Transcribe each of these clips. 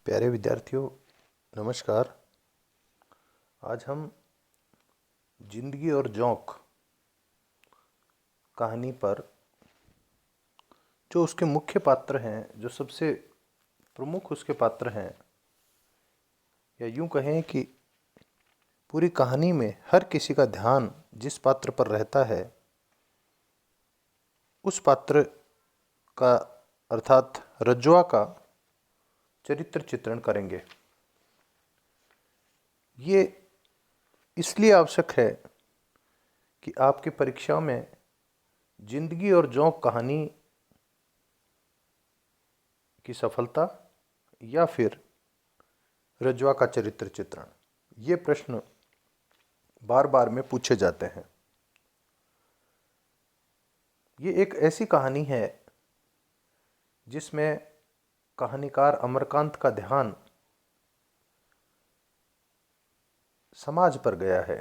प्यारे विद्यार्थियों, नमस्कार। आज हम जिंदगी और जोंक कहानी पर जो उसके मुख्य पात्र हैं, जो सबसे प्रमुख उसके पात्र हैं, या यूं कहें कि पूरी कहानी में हर किसी का ध्यान जिस पात्र पर रहता है, उस पात्र का अर्थात रज्जुआ का चरित्र चित्रण करेंगे। ये इसलिए आवश्यक है कि आपकी परीक्षा में जिंदगी और जोंक कहानी की सफलता या फिर रज्जुआ का चरित्र चित्रण, ये प्रश्न बार बार में पूछे जाते हैं। ये एक ऐसी कहानी है जिसमें कहानीकार अमरकांत का ध्यान समाज पर गया है,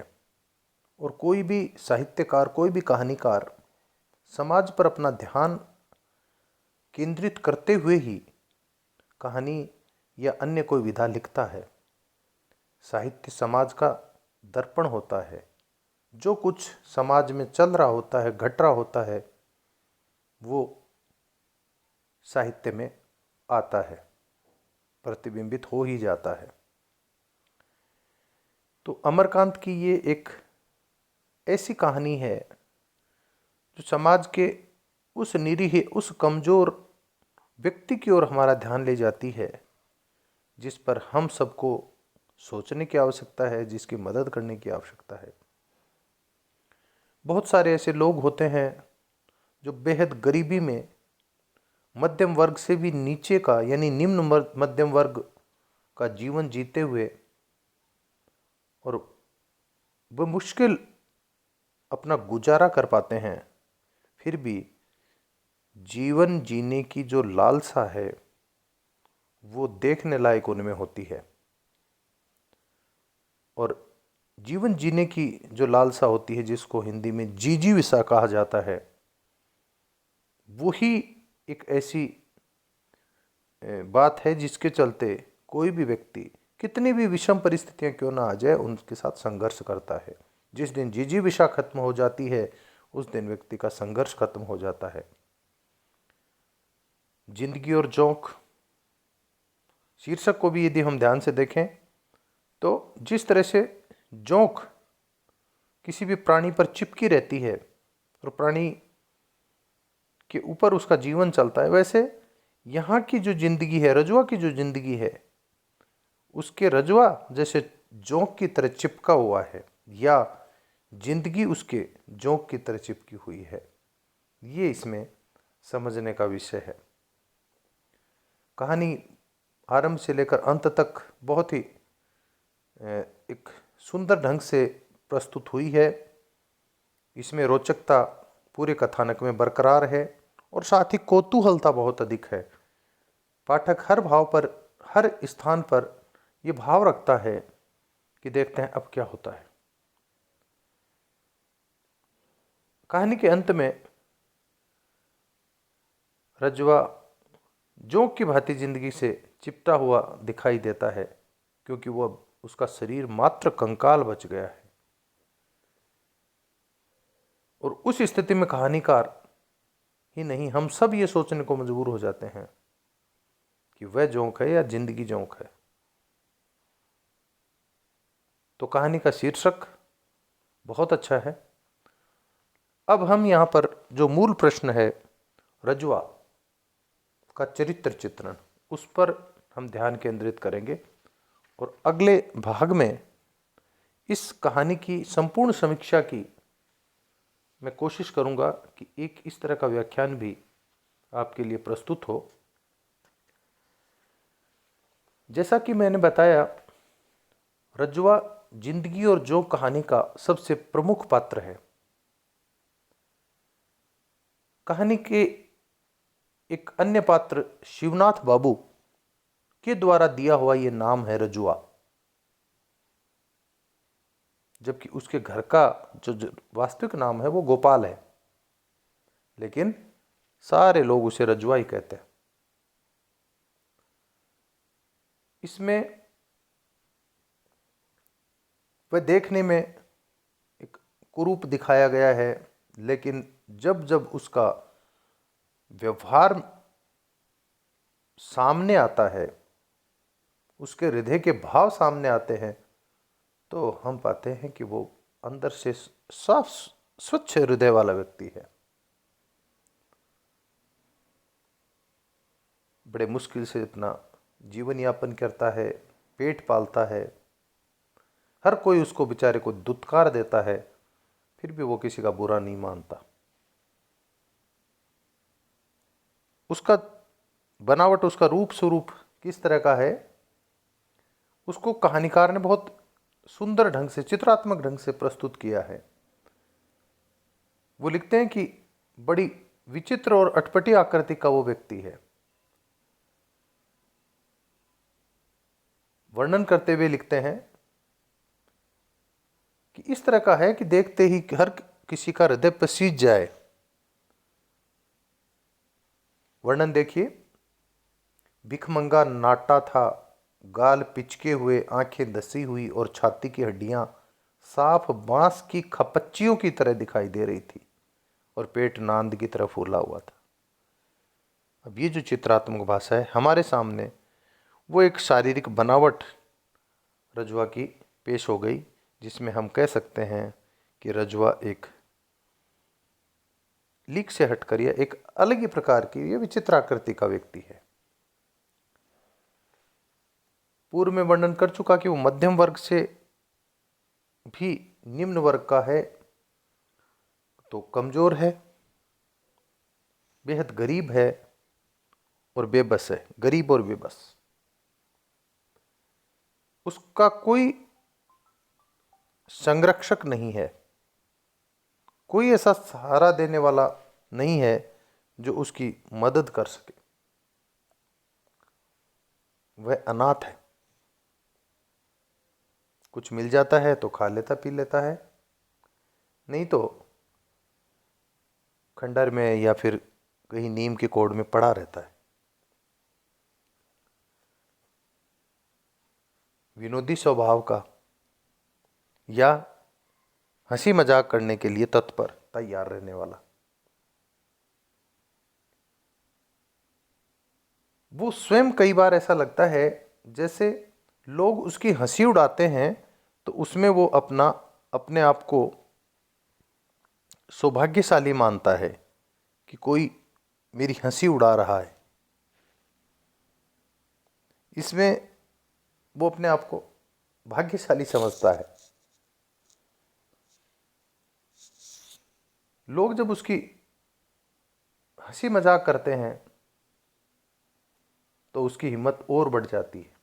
और कोई भी साहित्यकार, कोई भी कहानीकार समाज पर अपना ध्यान केंद्रित करते हुए ही कहानी या अन्य कोई विधा लिखता है। साहित्य समाज का दर्पण होता है। जो कुछ समाज में चल रहा होता है, घट रहा होता है, वो साहित्य में आता है, प्रतिबिंबित हो ही जाता है। तो अमरकांत की ये एक ऐसी कहानी है जो समाज के उस निरीह, उस कमजोर व्यक्ति की ओर हमारा ध्यान ले जाती है, जिस पर हम सबको सोचने की आवश्यकता है, जिसकी मदद करने की आवश्यकता है। बहुत सारे ऐसे लोग होते हैं जो बेहद गरीबी में मध्यम वर्ग से भी नीचे का, यानी निम्न मध्यम वर्ग का जीवन जीते हुए, और वह मुश्किल अपना गुजारा कर पाते हैं, फिर भी जीवन जीने की जो लालसा है वो देखने लायक उनमें होती है। और जीवन जीने की जो लालसा होती है, जिसको हिंदी में जिजीविषा कहा जाता है, वही एक ऐसी बात है जिसके चलते कोई भी व्यक्ति कितनी भी विषम परिस्थितियां क्यों ना आ जाए, उनके साथ संघर्ष करता है। जिस दिन जिजीविषा खत्म हो जाती है, उस दिन व्यक्ति का संघर्ष खत्म हो जाता है। जिंदगी और जोंक शीर्षक को भी यदि हम ध्यान से देखें तो जिस तरह से जोंक किसी भी प्राणी पर चिपकी रहती है और प्राणी के ऊपर उसका जीवन चलता है, वैसे यहाँ की जो जिंदगी है, रजुआ की जो जिंदगी है, उसके रजुआ जैसे जोंक की तरह चिपका हुआ है, या जिंदगी उसके जोंक की तरह चिपकी हुई है। ये इसमें समझने का विषय है। कहानी आरंभ से लेकर अंत तक बहुत ही एक सुंदर ढंग से प्रस्तुत हुई है। इसमें रोचकता पूरे कथानक में बरकरार है, और साथ ही कौतूहलता बहुत अधिक है। पाठक हर भाव पर, हर स्थान पर यह भाव रखता है कि देखते हैं अब क्या होता है। कहानी के अंत में रज्जुआ जोंक की भांति जिंदगी से चिपटा हुआ दिखाई देता है, क्योंकि वह उसका शरीर मात्र कंकाल बच गया है। और उस स्थिति में कहानीकार ही नहीं, हम सब ये सोचने को मजबूर हो जाते हैं कि वह जोंक है या जिंदगी जोंक है। तो कहानी का शीर्षक बहुत अच्छा है। अब हम यहां पर जो मूल प्रश्न है, रज्जुआ का चरित्र चित्रण, उस पर हम ध्यान केंद्रित करेंगे। और अगले भाग में इस कहानी की संपूर्ण समीक्षा की मैं कोशिश करूंगा कि एक इस तरह का व्याख्यान भी आपके लिए प्रस्तुत हो। जैसा कि मैंने बताया, रज्जुआ जिंदगी और जोंक कहानी का सबसे प्रमुख पात्र है। कहानी के एक अन्य पात्र शिवनाथ बाबू के द्वारा दिया हुआ यह नाम है रज्जुआ, जबकि उसके घर का जो वास्तविक नाम है वो गोपाल है, लेकिन सारे लोग उसे रज्जुआ ही कहते हैं। इसमें वह देखने में एक कुरूप दिखाया गया है, लेकिन जब जब उसका व्यवहार सामने आता है, उसके हृदय के भाव सामने आते हैं, तो हम पाते हैं कि वो अंदर से साफ स्वच्छ हृदय वाला व्यक्ति है। बड़े मुश्किल से अपना जीवन यापन करता है, पेट पालता है, हर कोई उसको बेचारे को दुत्कार देता है, फिर भी वो किसी का बुरा नहीं मानता। उसका बनावट, उसका रूप स्वरूप किस तरह का है, उसको कहानीकार ने बहुत सुंदर ढंग से, चित्रात्मक ढंग से प्रस्तुत किया है। वो लिखते हैं कि बड़ी विचित्र और अटपटी आकृति का वो व्यक्ति है। वर्णन करते हुए लिखते हैं कि इस तरह का है कि देखते ही हर किसी का हृदय पसीज जाए। वर्णन देखिए, भिखमंगा नाटा था, गाल पिचके हुए, आंखें धसी हुई और छाती की हड्डियां साफ बांस की खपच्चियों की तरह दिखाई दे रही थी और पेट नांद की तरह फूला हुआ था। अब ये जो चित्रात्मक भाषा है हमारे सामने, वो एक शारीरिक बनावट रजवा की पेश हो गई, जिसमें हम कह सकते हैं कि रजवा एक लीक से हटकर या एक अलग ही प्रकार की, ये विचित्र आकृति का व्यक्ति है। पूर्व में वर्णन कर चुका कि वो मध्यम वर्ग से भी निम्न वर्ग का है, तो कमजोर है, बेहद गरीब है और बेबस है, गरीब और बेबस। उसका कोई संरक्षक नहीं है, कोई ऐसा सहारा देने वाला नहीं है जो उसकी मदद कर सके। वह अनाथ है, कुछ मिल जाता है तो खा लेता पी लेता है, नहीं तो खंडर में या फिर कहीं नीम के कोड़ में पड़ा रहता है। विनोदी स्वभाव का या हंसी मजाक करने के लिए तत्पर, तैयार रहने वाला। वो स्वयं कई बार ऐसा लगता है जैसे लोग उसकी हंसी उड़ाते हैं तो उसमें वो अपने आप को सौभाग्यशाली मानता है कि कोई मेरी हंसी उड़ा रहा है। इसमें वो अपने आप को भाग्यशाली समझता है। लोग जब उसकी हंसी मजाक करते हैं तो उसकी हिम्मत और बढ़ जाती है।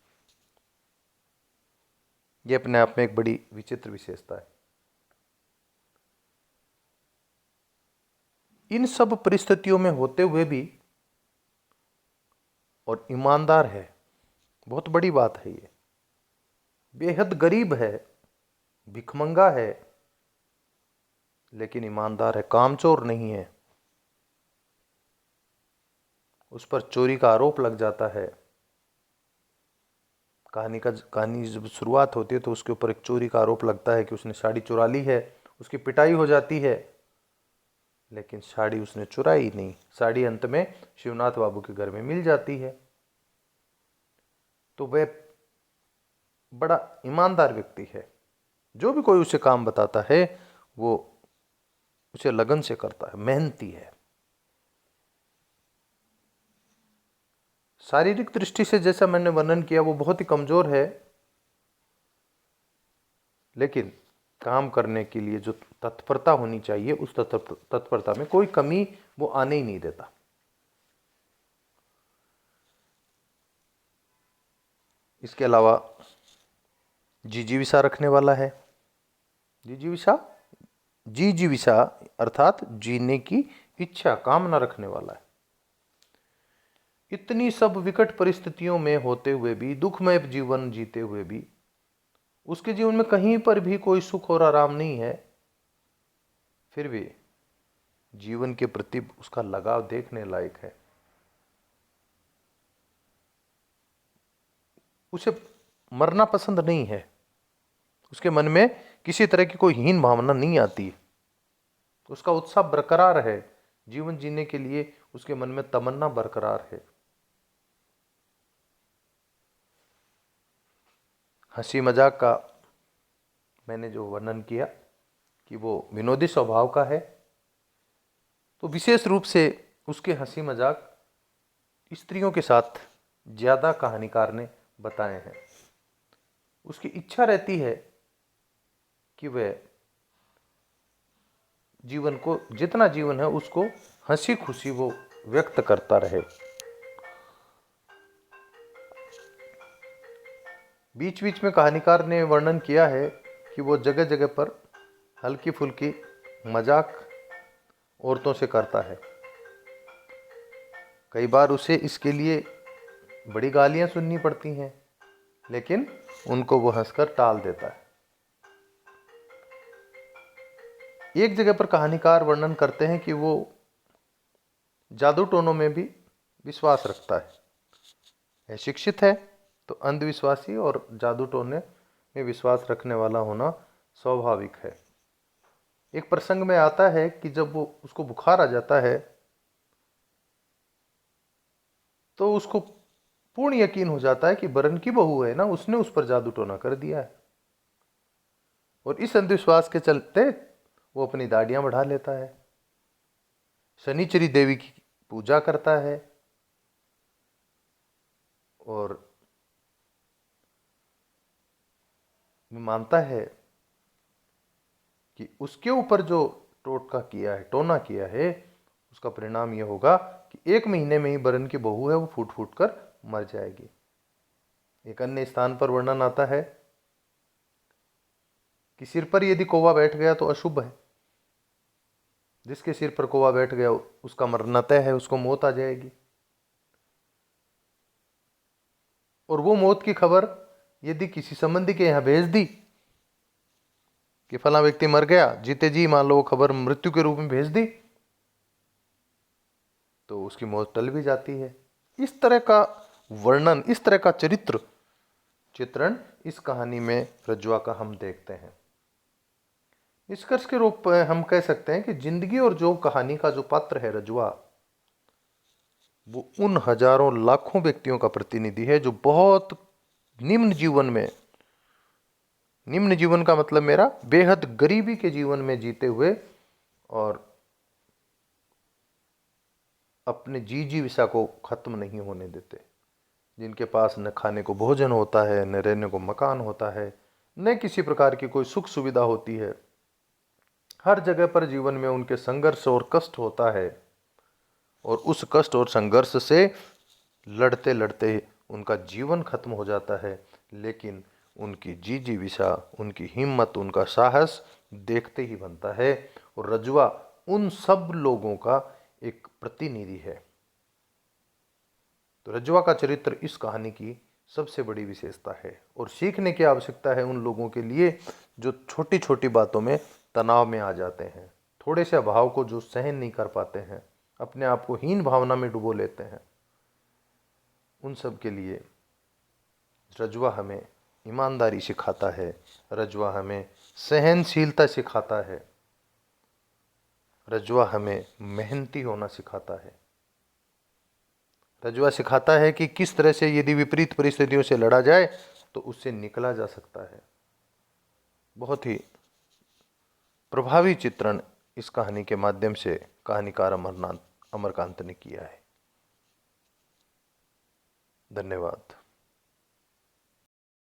यह अपने आप में एक बड़ी विचित्र विशेषता है। इन सब परिस्थितियों में होते हुए भी और ईमानदार है, बहुत बड़ी बात है ये। बेहद गरीब है, भिखमंगा है, लेकिन ईमानदार है, कामचोर नहीं है। उस पर चोरी का आरोप लग जाता है। कहानी जब शुरुआत होती है तो उसके ऊपर एक चोरी का आरोप लगता है कि उसने साड़ी चुरा ली है। उसकी पिटाई हो जाती है, लेकिन साड़ी उसने चुराई नहीं। साड़ी अंत में शिवनाथ बाबू के घर में मिल जाती है। तो वह बड़ा ईमानदार व्यक्ति है। जो भी कोई उसे काम बताता है वो उसे लगन से करता है, मेहनती है। शारीरिक दृष्टि से जैसा मैंने वर्णन किया वो बहुत ही कमजोर है, लेकिन काम करने के लिए जो तत्परता होनी चाहिए उस तत्परता में कोई कमी वो आने ही नहीं देता। इसके अलावा जिजीविषा रखने वाला है। जिजीविषा, जिजीविषा अर्थात जीने की इच्छा, कामना रखने वाला है। इतनी सब विकट परिस्थितियों में होते हुए भी, दुखमय जीवन जीते हुए भी उसके जीवन में कहीं पर भी कोई सुख और आराम नहीं है, फिर भी जीवन के प्रति उसका लगाव देखने लायक है। उसे मरना पसंद नहीं है, उसके मन में किसी तरह की कोई हीन भावना नहीं आती, उसका उत्साह बरकरार है, जीवन जीने के लिए उसके मन में तमन्ना बरकरार है। हंसी मजाक का मैंने जो वर्णन किया कि वो विनोदी स्वभाव का है, तो विशेष रूप से उसके हंसी मजाक स्त्रियों के साथ ज़्यादा कहानीकार ने बताए हैं। उसकी इच्छा रहती है कि वह जीवन को, जितना जीवन है उसको हंसी खुशी वो व्यक्त करता रहे। बीच बीच में कहानीकार ने वर्णन किया है कि वो जगह जगह पर हल्की फुल्की मजाक औरतों से करता है। कई बार उसे इसके लिए बड़ी गालियां सुननी पड़ती हैं, लेकिन उनको वो हंसकर टाल देता है। एक जगह पर कहानीकार वर्णन करते हैं कि वो जादू टोनों में भी विश्वास रखता है। शिक्षित है तो अंधविश्वासी और जादू टोने में विश्वास रखने वाला होना स्वाभाविक है। एक प्रसंग में आता है कि जब वो उसको बुखार आ जाता है तो उसको पूर्ण यकीन हो जाता है कि बरन की बहू है ना, उसने उस पर जादू टोना कर दिया है, और इस अंधविश्वास के चलते वो अपनी दाढ़ियां बढ़ा लेता है, शनिचरी देवी की पूजा करता है और मानता है कि उसके ऊपर जो टोटका किया है, टोना किया है, उसका परिणाम यह होगा कि 1 महीने में ही बरन की बहू है वो फूट फूट कर मर जाएगी। एक अन्य स्थान पर वर्णन आता है कि सिर पर यदि कौवा बैठ गया तो अशुभ है। जिसके सिर पर कौवा बैठ गया उसका मरना तय है, उसको मौत आ जाएगी। और वो मौत की खबर यदि किसी संबंधी के यहां भेज दी कि फला व्यक्ति मर गया, जीते जी मान लो वो खबर मृत्यु के रूप में भेज दी, तो उसकी मौत टल भी जाती है। इस तरह का वर्णन, इस तरह का चित्रण इस कहानी में रज्जुआ का हम देखते हैं। निष्कर्ष के रूप में हम कह सकते हैं कि जिंदगी और जो कहानी का जो पात्र है रज्जुआ, वो उन हजारों लाखों व्यक्तियों का प्रतिनिधि है जो बहुत निम्न जीवन में, निम्न जीवन का मतलब मेरा बेहद गरीबी के जीवन में जीते हुए और अपने जीविका को खत्म नहीं होने देते, जिनके पास न खाने को भोजन होता है, न रहने को मकान होता है, न किसी प्रकार की कोई सुख सुविधा होती है। हर जगह पर जीवन में उनके संघर्ष और कष्ट होता है, और उस कष्ट और संघर्ष से लड़ते लड़ते उनका जीवन खत्म हो जाता है, लेकिन उनकी जीविका, उनकी हिम्मत, उनका साहस देखते ही बनता है। और रज्जुआ उन सब लोगों का एक प्रतिनिधि है। तो रज्जुआ का चरित्र इस कहानी की सबसे बड़ी विशेषता है, और सीखने की आवश्यकता है उन लोगों के लिए जो छोटी छोटी बातों में तनाव में आ जाते हैं, थोड़े से अभाव को जो सहन नहीं कर पाते हैं, अपने आप को हीन भावना में डुबो लेते हैं। उन सब के लिए रज्जुआ हमें ईमानदारी सिखाता है, रज्जुआ हमें सहनशीलता सिखाता है, रज्जुआ हमें मेहनती होना सिखाता है। रज्जुआ सिखाता है कि किस तरह से यदि विपरीत परिस्थितियों से लड़ा जाए तो उससे निकला जा सकता है। बहुत ही प्रभावी चित्रण इस कहानी के माध्यम से कहानीकार अमरकांत ने किया है। धन्यवाद।